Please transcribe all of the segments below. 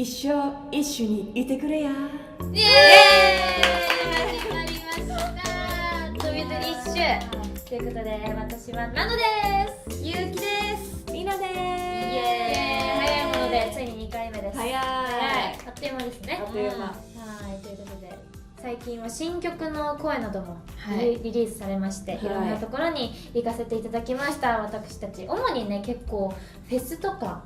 一緒にいてくれや。イエーイ、始まりました飛び出一種ということで、私はナノです。ゆうきです。みなでーす。イエーイ、早いものでついに2回目です。早い。あっという間ですね。あっという間。はい、ということで最近は新曲の声などもリリースされまして、いろんなところに行かせていただきました。私たち主にね、結構フェスとか、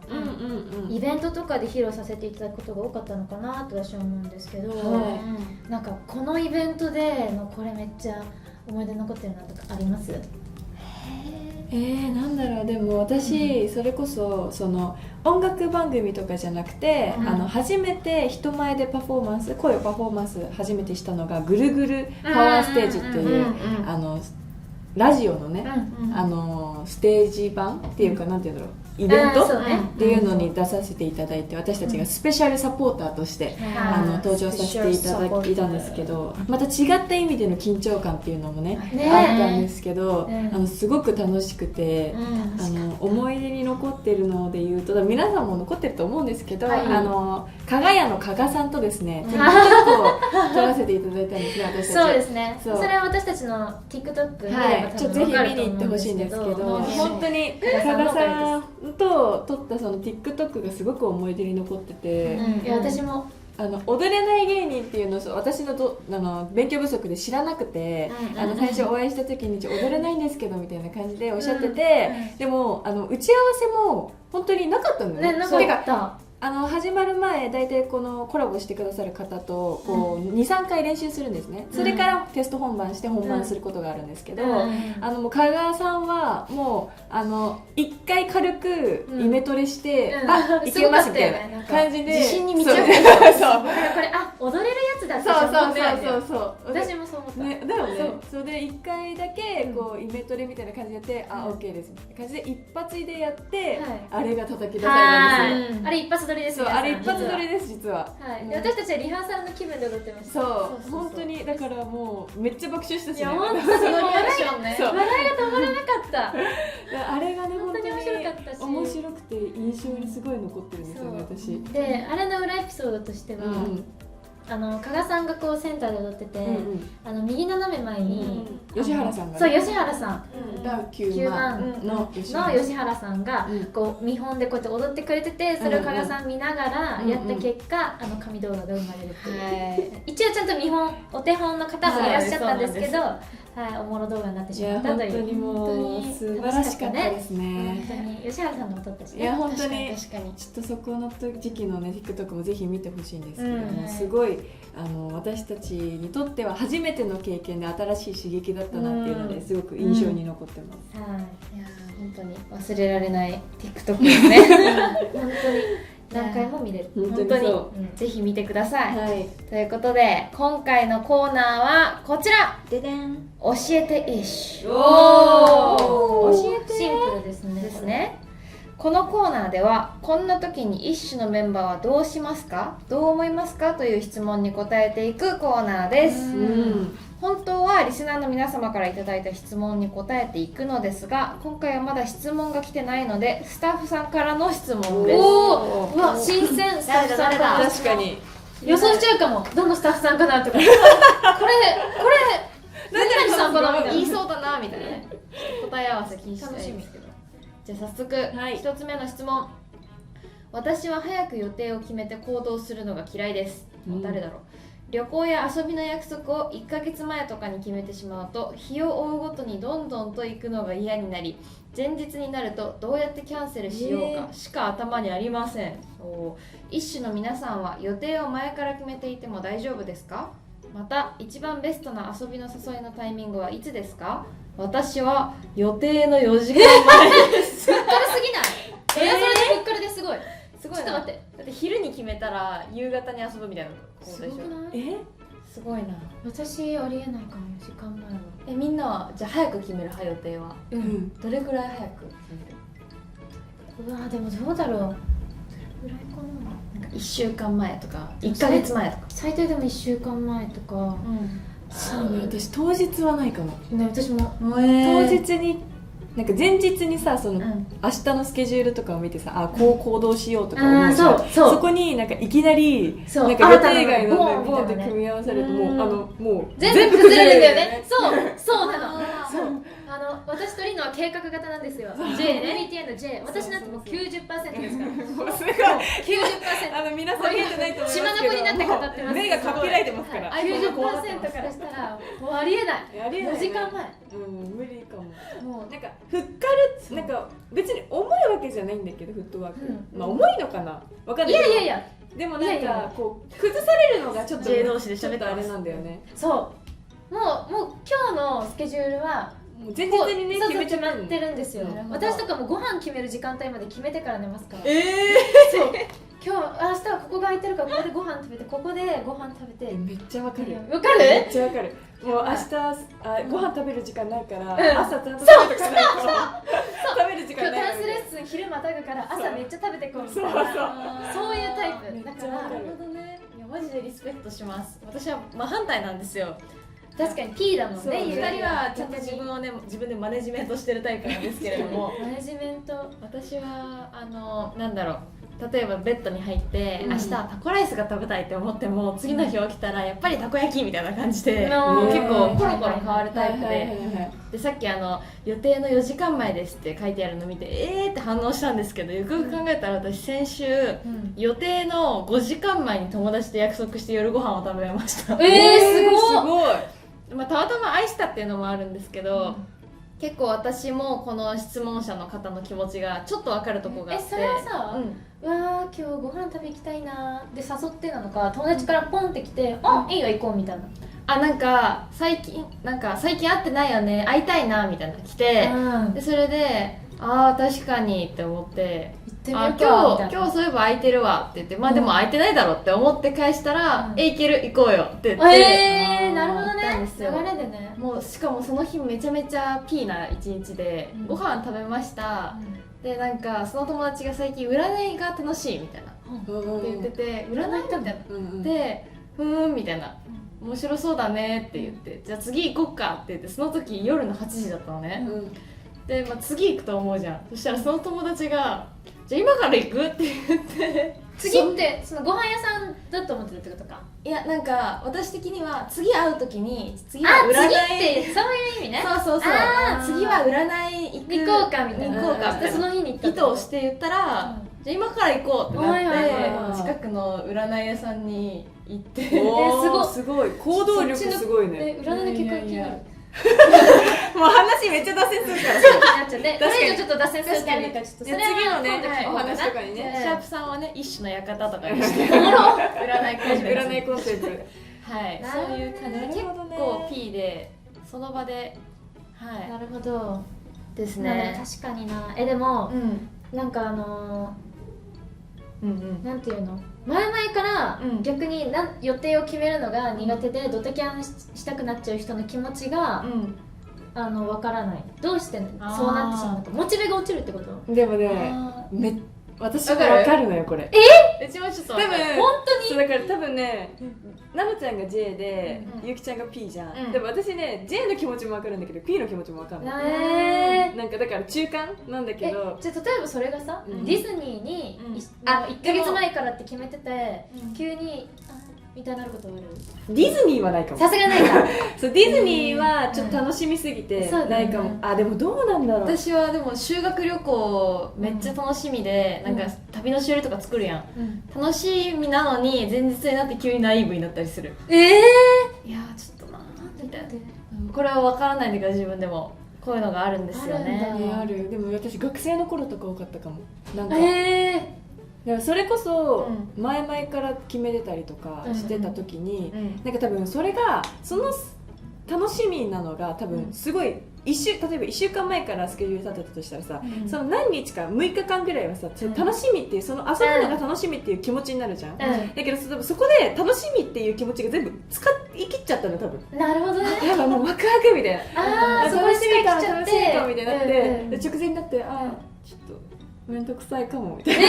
イベントとかで披露させていただくことが多かったのかなと私は思うんですけど、なんかこのイベントでのこれめっちゃ思い出残ってるなとかあります？なんだろう。でも私、それこそその音楽番組とかじゃなくて、初めて人前で声をパフォーマンス初めてしたのがぐるぐるパワーステージっていうラジオのね、ステージ版っていうか、なんていうんだろう、イベントっていうのに出させていただいて、私たちがスペシャルサポーターとして登場させていただいたんですけど、また違った意味での緊張感っていうのもねあったんですけど、すごく楽しくて、思い出に残ってるので言うと、皆さんも残ってると思うんですけど、加賀屋の加賀さんとですね、TikTok を撮らせていただいたんですね、私たち。そうですね。それは私たちの TikTok で、ちょっとぜひ見に行ってほしいんですけど、本当に加賀さんと撮ったその TikTok がすごく思い出に残ってて、いや私も踊れない芸人っていうのを私の勉強不足で知らなくて、最初お会いした時に踊れないんですけどみたいな感じでおっしゃってて、でも打ち合わせも本当になかったんだよね。なかった。始まる前、大体このコラボしてくださる方とこう 2,3 回練習するんですね。それからテスト本番して本番することがあるんですけど、もう加賀さんはもう1回軽くイメトレして、いけますみたいな感じで自信に満ち溢れて、そうこれ踊れるやつだって思ってたんだよ。私もそう思った、ね、だよね。それで1回だけこうイメトレみたいな感じでやって、OK ですみたいな感じで一発でやって、あれが叩き出されたんですよ。あれ一発撮りです。あれ一発撮りです、実は。で私たちはリハーサルの気分で踊ってました。そう本当に、だからもうめっちゃ爆笑したしね。いや本当にそのリアクションね、笑いが止まらなかった。あれがね、本当に面白かったし、面白くて印象にすごい残ってるんですよね、私。であれの裏エピソードとしては、加賀さんがこうセンターで踊ってて、右斜め前に吉原さんが、そう吉原さん、ダウ9万の吉原さんがこう見本でこうやって踊ってくれてて、それを加賀さん見ながらやった結果、神動画が生まれるっていう、一応ちゃんと見本お手本の方もいらっしゃったんですけど、おもろ動画になってしまったという。本当にもう素晴らしかったですね。本当に吉原さんのも撮ったしね。いや本当に確かにちょっとそこの時期のね TikTok もぜひ見てほしいんですけども、すごい私たちにとっては初めての経験で新しい刺激だったなっていうのですごく印象に残ってます。いや本当に忘れられない TikTok ですね。本当に何回も見れる。本当にぜひ見てください。ということで今回のコーナーはこちら。ででん。教えてイッシュ。教えて。シンプルですね。このコーナーではこんな時にイッシュのメンバーはどうしますか、どう思いますかという質問に答えていくコーナーです。本当はリスナーの皆様からいただいた質問に答えていくのですが、今回はまだ質問が来てないのでスタッフさんからの質問です。うわ新鮮。スタッフさんから。確かに予想しちゃうかも。どのスタッフさんかなとかこれ何々さんかなみたいな、言いそうだなみたいなね。答え合わせ気にしたいんですけど、じゃあ早速1つ目の質問。私は早く予定を決めて行動するのが嫌いです。誰だろう。旅行や遊びの約束を1ヶ月前とかに決めてしまうと、日を追うごとにどんどんと行くのが嫌になり、前日になるとどうやってキャンセルしようかしか頭にありません。一種の皆さんは予定を前から決めていても大丈夫ですか？また一番ベストな遊びの誘いのタイミングはいつですか？私は予定の4時間前です。ふっからすぎない？それでふっからですごい。すごいな。ちょっと待って。だって昼に決めたら夕方に遊ぶみたいなことでしょ。すごいな。私ありえないかも。時間前は。みんなはじゃあ早く決める派、予定は。どれくらい早く決める？うわでもどうだろう。どれくらいかな。なんか1週間前とか1ヶ月前とか。最低でも1週間前とか。私当日はないかも。ね、私も当日になんか前日にさその、うん明日のスケジュールとかを見てさあこう行動しようとか思うじゃん、そうそこになんかいきなりそうなんか予定外の新たなのボンって組み合わされるともうもう全部崩れるんだよね。そうそうなの。あーそう私とリノは計画型なんですよ。J ね。MBTI の J。私なんてもう90%ですから。もうすごい90%。皆さん見えてないと思いますけど血眼になって語ってます。目がかっぴらいてますから、 90% からしたらもうありえない。ありえない4時間前。無理かも。もうなんかフッカルなんか別に重いわけじゃないんだけどフットワーク、うんまあ重いのかなわかんないけど、いやでもなんいやいやかこう崩されるのがちょっと J 同士でちょっ喋ってますとあれなんだよね。そう。もう今日のスケジュールはもう前日にねそう決めちゃ決まってるんですよ。なるほど私とかもご飯決める時間帯まで決めてから寝ますから。そう今日明日はここが空いてるからここでご飯食べてここでご飯食べて。めっちゃわかるわかる？めっちゃわかる。もう明日ご飯食べる時間ないから朝ちゃんと食べとかないと食べる時今日間ないダンスレッスン昼またぐから朝めっちゃ食べてこうみたいそうな。そうそういうタイプめっだからちゃわかる。なるほどね。いやマジでリスペクトします。私は真反対なんですよ。確かに P だもんそうね。ね、ゆかりゆかりはちゃんと自分をね自分でマネジメントしてるタイプなんですけれどもマネジメント。私はなんだろう、例えばベッドに入って、うん明日タコライスが食べたいって思っても次の日起きたらやっぱりたこ焼きみたいな感じで、うん結構コロコロ変わるタイプはいはいで、はいはいでさっき予定の4時間前ですって書いてあるの見てって反応したんですけど、よくよく考えたら私先週予定の5時間前に友達と約束して夜ご飯を食べました、すごい。すごい。まあ、たまたま愛したっていうのもあるんですけど、結構私もこの質問者の方の気持ちがちょっと分かるとこがあってそれはさ、うんわー今日ご飯食べ行きたいなーで誘ってなのか友達からポンって来て、あいいよ行こうみたいな。なんか最近会ってないよね会いたいなみたいなの来て、でそれで確かにって思って行ってみようかみたいな。今日そういえば空いてるわって言ってでも空いてないだろって思って返したら、うん行ける行こうよって言って、なるほど行ったんね。ですよ流れでね。もうしかもその日めちゃめちゃピーな一日で、うんご飯食べました、でなんかその友達が最近占いが楽しいみたいなって言ってて、占いみたいなでみたいな面白そうだねって言ってじゃあ次行こっかって言ってその時夜の8時だったのね、で、次行くと思うじゃん。そしたらその友達がじゃあ今から行くって言って次ってそのご飯屋さんだと思ってるってことか。いやなんか私的には次会う時に次は次占いってそういう意味ね。そう次は占い行こうかみたいな。行こうかみたいなでその日に行った意図をして言ったら、じゃあ今から行こうってなはいはいはいって近くの占い屋さんに行ってすごい行動力すごいね。占いの結果気になる。もう話めっちゃ脱線するからなっちゃって、これ以上ちょっと脱線するっていうかちょっとそれは次のね今度聞こうお話とかにねシャープさんはね一種の館とかにして占いコンテンツ占いコンテンツはいなるほどねそういう感じで結構 P でその場ではいなるほど。ですねね確かにな。でもうんなんかうんなんていうの前々からうん逆に予定を決めるのが苦手でドタキャンしたくなっちゃう人の気持ちがうんわからない。どうしてそうあーなってしまうのか。モチベが落ちるってこと？でもねあ私も分かるのよこれ。うちもちょっと多分わかる本当にそうだから多分ねナムちゃんが J でうんゆきちゃんが P じゃうんん。でも私ね J の気持ちも分かるんだけど P の気持ちも分かんない。なんかだから中間なんだけどじゃあ例えばそれがさ、うんディズニーに、うん1ヶ月前からって決めてて、うん急にみたいになることある？ディズニーはないかも。さすがないか。そうディズニーはちょっと楽しみすぎてそうだねないかも。でもどうなんだろう。私はでも修学旅行めっちゃ楽しみで、うんなんか旅のしおりとか作るやんうん、楽しみなのに前日になって急にナイーブになったりするいやーちょっとなーみたいなこれは分からないんだけど自分でもこういうのがあるんですよあるんねだある。でも私学生の頃とか多かったかも。なんかでもそれこそ前々から決めてたりとかしてた時に、うんなんか多分それがその楽しみなのが多分すごい例えば1週間前からスケジュール立てたとしたらさ、うんその何日か6日間ぐらいはさ、その楽しみっていうその遊ぶのが楽しみっていう気持ちになるじゃん、だけどそこで楽しみっていう気持ちが全部使い切っちゃったの多分。なるほどね。やばもうワクワクみたいなそこで楽しみかも使い切っちゃって楽しみかもみたいになって、うんうんで直前になってちょっと面倒くさいかもみたいな、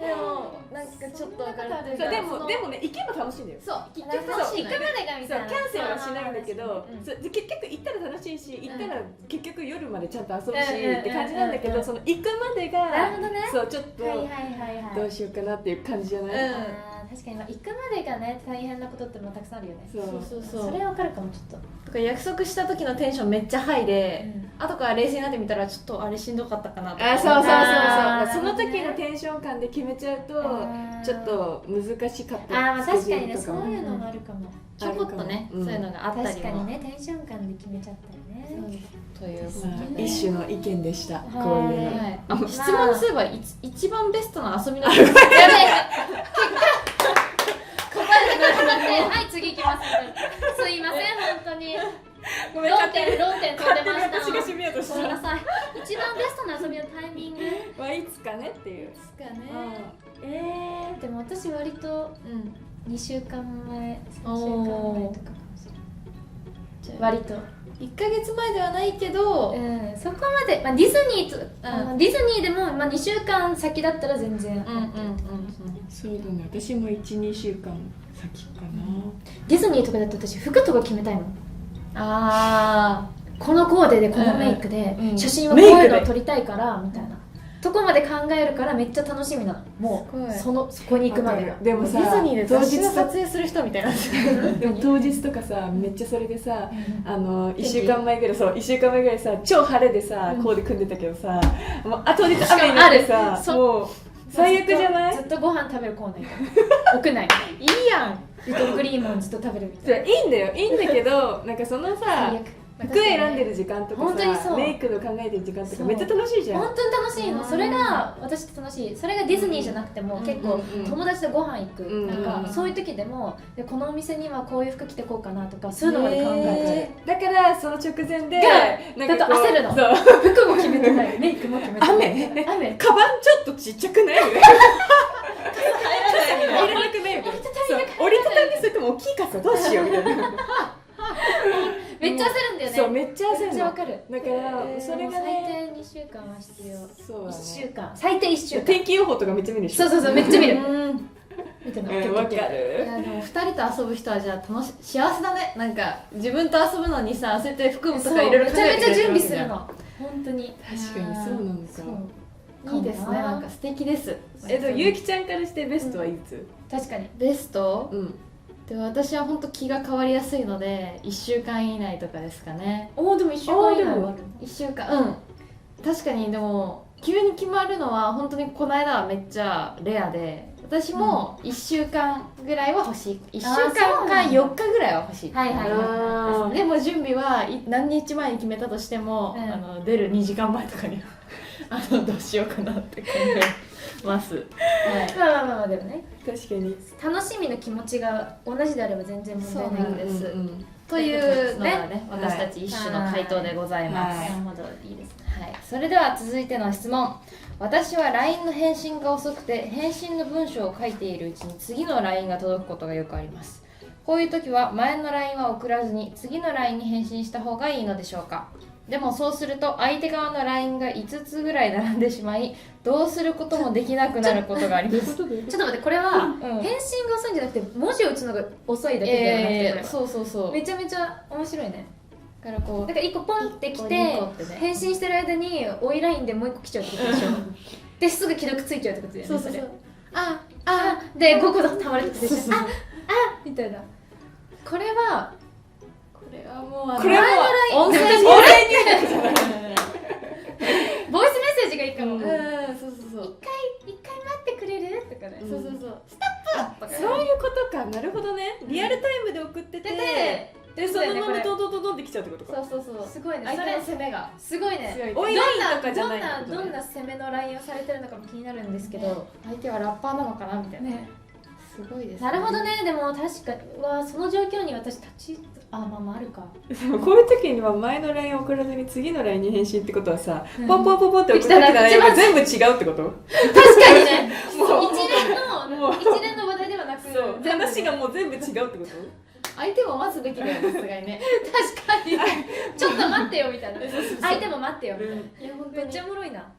でもなんかちょっと分かるっていうかそうでもね行けば楽しいんだよ。そう結局楽しい行くまでがみそうたいなキャンセルはしないんだけど、うんそうで結局行ったら楽しいし行ったら結局夜までちゃんと遊ぶしうんって感じなんだけど、その行くまでがなるほどね。そうちょっとはいはいはいはい。どうしようかなっていう感じじゃない、うん確かに、まあ、行くまでがね大変なことってもたくさんあるよね。そうそれはわかるかもちょっと。とか約束した時のテンションめっちゃハイで、後から冷静になってみたらちょっとあれしんどかったかなとかあそうそうそうあーそうそのなるほどね時のテンション感で決めちゃうとーちょっと難しかったあー、まあ確かにねスケジュールともそういうのもあるかも。ちょこっとね、うんそういうのがあったりも確かにねテンション感で決めちゃったよね。ということまあで、一種の意見でした、はいこういうの、はい、あ質問すれば一番ベストな遊びのやべえ。答えなくなってはい次行きます。すいません本当に。ごめん論点飛んでました。私が締めようとしごめんなたさい。一番ベストな遊びのタイミング。はいつかねっていう、ですかね、でも私割とうん、 2週間前3週間前とかかもしれじゃあない。割と。 1ヶ月前ではないけど、そこまで、まあ、ディズニーと、ディズニーでも、まあ、2週間先だったら全然、そうだね私も 1,2 週間先かな、ディズニーとかだと私服とか決めたいもん。あこのコーデでこのメイクで、うんうん写真はこういうのを撮りたいからみたいなとこまで考えるからめっちゃ楽しみなの。もすごいうそこに行くまでが。でもさディズニーで当日雑誌の撮影する人みたいなでも当日とかさめっちゃそれでさ1週間前ぐらいそう1週間前ぐらいさ超晴れでさ、コーデ組んでたけどさもう当日雨になってさしかもう最悪じゃないずっとご飯食べるコーナーみたいな屋内いいやんリトルグリーンマンずっと食べるみたいな。いいんだよいいんだけどなんかそのさ最悪。服選んでる時間とか本当にそうさメイクの考えてる時間とそうかめっちゃ楽しいじゃん本当に楽しいの。それが私って楽しい。それがディズニーじゃなくても、結構うん友達とご飯行く、なんうんかそういう時でもでこのお店にはこういう服着てこうかなとかそういうのまで考えだからその直前でだと焦るのそうて服も決めてないメイクも決めてない雨雨カバンちょっとちっちゃくない入らなくないみたいなそう折りたたみするとも大きい傘どうしようみたいなめっちゃ焦るんだよね。そうめっちゃ焦めっるのちゃわかる。だからそれがね最低2週間は必要。そうだね1週間最低1週間。天気予報とかめっちゃ見るでしょそうめっちゃ見る。うん見てなわかいるやでも2人と遊ぶ人はじゃあ幸せだね。なんか自分と遊ぶのにさ焦って服とそうかいろいろめちゃめちゃ準備するの。本当に。確かにそうなんだそういいですね。なんか素敵です。でもゆうきちゃんからしてベストはいつ確かに。ベストうんで私は本当気が変わりやすいので1週間以内とかですかね。おおでも1週間以内はある。 1週間確かに。でも急に決まるのは本当にこの間はめっちゃレアで、私も1週間ぐらいは欲しい。1週間か4日ぐらいは欲しい。はいはいはでも準備は何日前に決めたとしても、出る2時間前とかにどうしようかなって考えます。はいい。まあでもね確かに楽しみの気持ちが同じであれば全然問題ないので。ですうんうんというのがね、はい私たち一種の回答でございます。はいなるほどいいですね。はい、それでは続いての質問。私は LINE の返信が遅くて返信の文章を書いているうちに次の LINE が届くことがよくあります。こういう時は前の LINE は送らずに次の LINE に返信した方がいいのでしょうか。でもそうすると相手側の LINE が5つぐらい並んでしまい、どうすることもできなくなることがあります。ちょっと待ってこれはうん返信が遅いんじゃなくて文字を打つのが遅いだけではなくてこれはそうそうそう。めちゃめちゃ面白いね。だからこうだから1個ポンってき1個て2個ってね返信してる間に追いラインでもう1個来ちゃうってことでしょ。ですぐ既読ついちゃうってことだよね。そうそうそうれ。あで5個たまるってことでしょ。そうそうそうみたいな。これはこれはもうこれはもう音声音声入力じゃない。ボイスメッセージがいいかも。うんそうそうそう。一回待ってくれるとかね。そうそうそう。スタップとかね。そういうことかなるほどねリアルタイムで送っててでそのままドンドンドンドンってきちゃうってことかそうそうそう。すごいね。相手のそれ攻めがすごいね。強い。おいラインとかじゃないってことねどんな攻めのラインをされてるのかも気になるんですけど。相手はラッパーなのかなみたいな。ね。すごいです。なるほど。ね。でも確かにわその状況に私まああるか。こういう時には前の LINE 送らずに次の LINE に返信ってことはさ、うんポンポンポンポンって送った時の LINE が全部違うってこと確かにね。もうもう一連の話題ではなくそう全部話がもう全部違うってこと相手も待つべきだよさすがにね。確かにちょっと待ってよみたいな。相手も待ってよ。うんいや本当めっちゃおもろいな。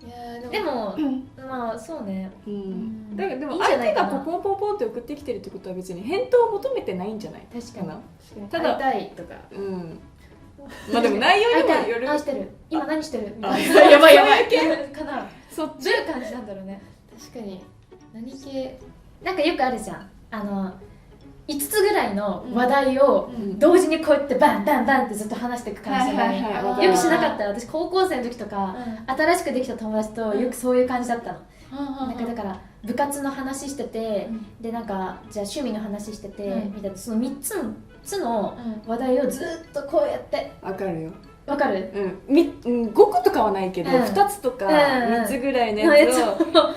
いやでもまあそうね、うん、だからでもいいんじゃ相手ないかながポンポンポンって送ってきてるってことは別に返答を求めてないんじゃない確かにな。ただ会いたいとか、うん、まあでも内容にもよる。愛してる、今何してるみたあいな、やばいやばいかな、そっどういう感じなんだろうね。確かに何系なんかよくあるじゃん、5つぐらいの話題をうん同時にこうやってバンバンバンってずっと話していく感じじゃない、はいはいはいわかるよくしなかった。私高校生の時とか、新しくできた友達とよくそういう感じだったの、なんかだから部活の話してて、でなんかじゃあ趣味の話してて、みたいな、その3つの話題をずっとこうやってわかるよ。わかる、5個とかはないけど、2つとか3つぐらいのやつを、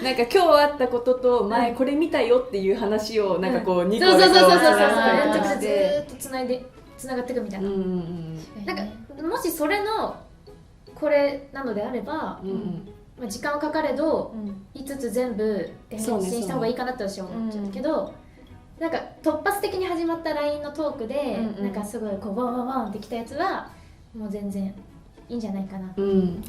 なんか今日あったことと前これ見たよっていう話をなんかこう2個でこうそう話ずしてーっとつながっていくみたいな、なんかもしそれのこれなのであれば、まあ、時間はかかれど、5つ全部返信した方がいいかなって私は思っちゃうけど、なんか突発的に始まった LINE のトークで、なんかすごいこうワンワンワンってきたやつはもう全然いいんじゃないかな、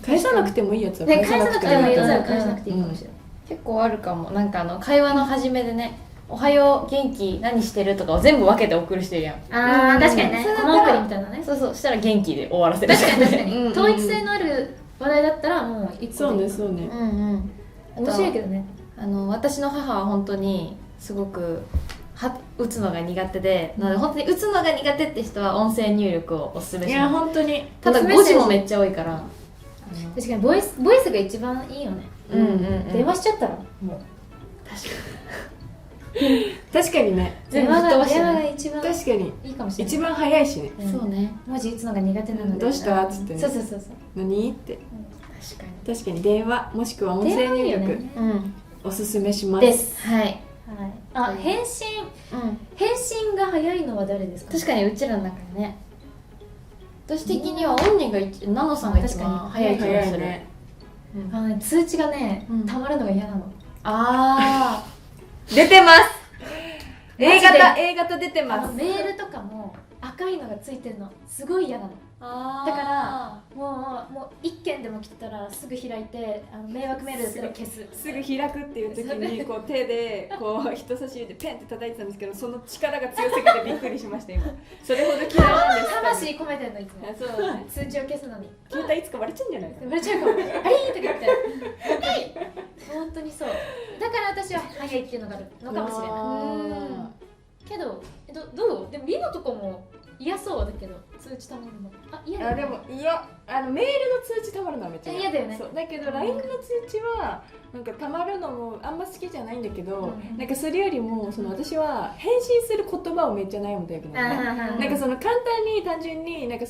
返さなくてもいいやつは返さなくてもいいやつは返返さなくていいかもしれない、結構あるかも。なんか会話の始めでね、おはよう、元気、何してるとかを全部分けて送る人いるやん。あー確かにね、コマ送りみたいなね。そうそう、したら元気で終わらせる。確かに確かに統一性のある話題だったらもう一個でそうねそうね。面白いけどね。私の母は本当にすごく打つのが苦手で、なので本当に打つのが苦手って人は音声入力をおすすめいやします。本当に。ただ5時もめっちゃ多いから。確かにボイスが一番いいよね。電話しちゃったらもう確かにね。電話が一番確かにいいかもしれない。一番早いしね。そうね。文字打つのが苦手なので。どうしたっつってね。そうそう何って確かに。確かに電話もしくは音声入力おすすめします。です。はい。あ、返信が早いのは誰ですか？確かにうちらの中でね。私的にはオンニがナノさんが一番早い気がする。通知がねたまるのが嫌なの。あ出てます。マジで A 型出てます。メールとかも赤いのがついてるのすごい嫌なの。あ。だからもう1件でも来てたらすぐ開いて迷惑メールだったら消す。すぐ開くっていう時にこう手でこう人差し指でペンって叩いてたんですけど、その力が強すぎてびっくりしました今。それほど嫌いなんです。魂込めてんのいつも。そうだね。通知を消すのに。携帯いつか割れちゃうんじゃないか割れちゃうかも。あれとか言って本当にそう。だから私は早いっていうのがあるのかもしれない。けどどう？でもリノとかも嫌そうだけど通知たまるの。嫌だ。でもメールの通知たまるのはめっちゃ嫌だよね。そうだけど LINE の通知はなんかたまるのもあんま好きじゃないんだけど、なんかそれよりも私は返信する言葉をめっちゃ悩むタイプなのね。なんか簡単に単純になんか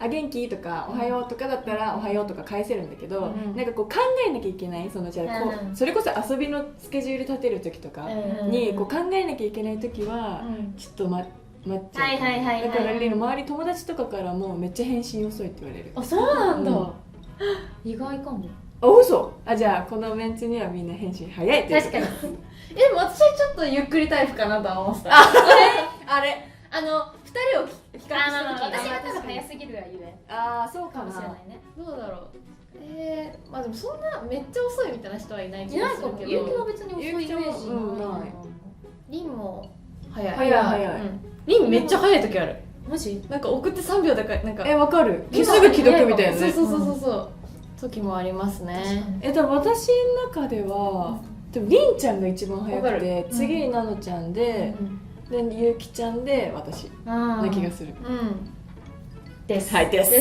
元気とかおはようとかだったらおはようとか返せるんだけど、なんかこう考えなきゃいけないじゃあこうそれこそ遊びのスケジュール立てる時とかにこう考えなきゃいけない時はちょっと待っちゃう。だから周り友達とかからもめっちゃ返信遅いって言われる。あ、そうなんだ。意外かも。あ、嘘。じゃあこのメンツにはみんな返信早いって。確かに。でも私はちょっとゆっくりタイプかなとは思ってた。あれ2人を比較した時私が多分早すぎるがゆえ。そうかもしれないね。どうだろう。まあでもそんなめっちゃ遅いみたいな人はいない気がするけど。ゆうきは別に遅いイメージない。リンも早い。早い。リンめっちゃ早い時ある。マジ？なんか送って3秒だからなんか。わかる。すぐ既読みたいなね。そう時もありますね。でも私の中ではでもりんちゃんが一番早くて、次になのちゃんでゆうきちゃんで私な気がする。です。はいですね。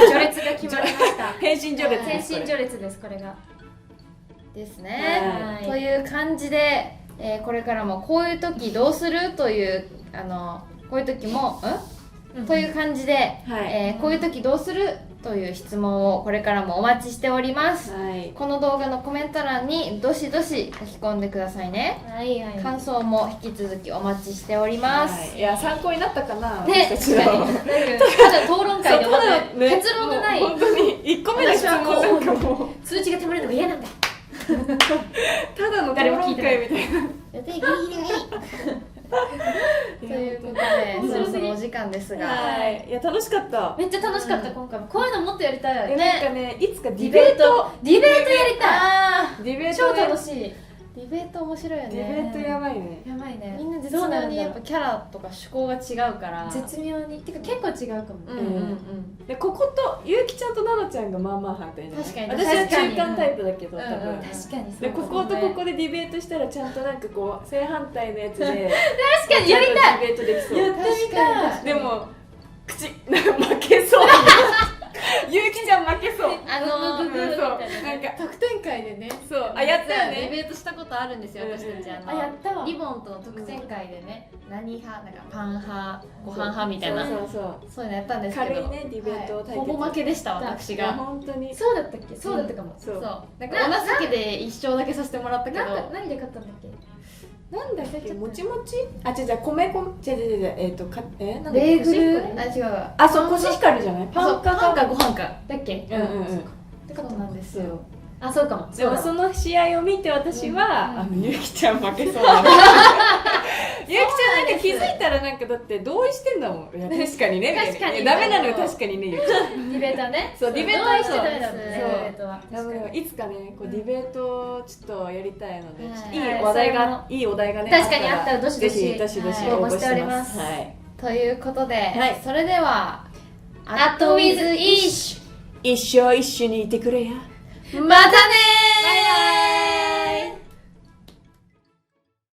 序列が決まりました。返信序列。返信序列ですこれが。ですね。という感じでこれからもこういう時どうするというこういう時もという感じでこういう時どうするという質問をこれからもお待ちしております。この動画のコメント欄にどしどし書き込んでくださいね。感想も引き続きお待ちしております。いや参考になったかな。ね。ただ討論会で結論がない。本当に1個目の質問なんかもう通知がたまるのが嫌なんだ。ただの討論会みたいな。予定ギリギリ。ということでそろそろお時間ですが、はいいや楽しかった。めっちゃ楽しかった、今回もこういうのもっとやりたいよなんね。かねいつかディベートディベートやりたい。あディベー超トね楽しい。ディベート面白いよね。ディベートやばいね。やばいね。みんな絶妙にやっぱキャラとか趣向が違うから絶妙にてか結構違うかも。うんうんうんでこことゆうきちゃんとなのちゃんがまあまあ反対じゃない。確かに私は確かに中間タイプだけど多うんうん分。確かにそうでこことここでディベートしたらちゃんとなんかこう正反対のやつで確かにやりたい。ディベートできそう。やってみたい。でも口負けそう。ゆうきちゃん負けそう。あのうんそうなんか特典会でね。そうあやったよね。ディベートしたことあるんですよ私たち。あやったわ。リボンとの特典会でね、何派なんかパン派ご飯派みたいなそうそうそういうのやったんですけど、軽いねディベート対決。ほぼ負けでした私いやが。本当に。そうだったっけ？そうだったかも。そうそうなんかお情けで一勝だけさせてもらったけど、何で勝ったんだっけ？なんだっけもちもち？あ違う違う米なんだっけベーグルあ違うわ。あそうコシヒカルじゃない？パンかパンかご飯か。だっけ？うんうんうん。ってことなんですよ。あそうかも。でもその試合を見て私は、うんゆうきちゃん負けそうだなゆうきちゃんなんか気づいたらなんかだって同意してんだもん。いや確かにねみたいな。確かにいやダメなのよ確かにねゆうきちゃん。ディベーターね。そうディベート同意してそうダメだもんね。そうディベートは。でもいつかねこうディベートちょっとやりたいので、はいちょっといい話題がいいお題がね確かにあったらどしどしぜひどしどしはい応募しており応募ま。しておりますはい。ということで、はいそれではアットウィズイッシュ。一生一緒にいてくれや。またねー。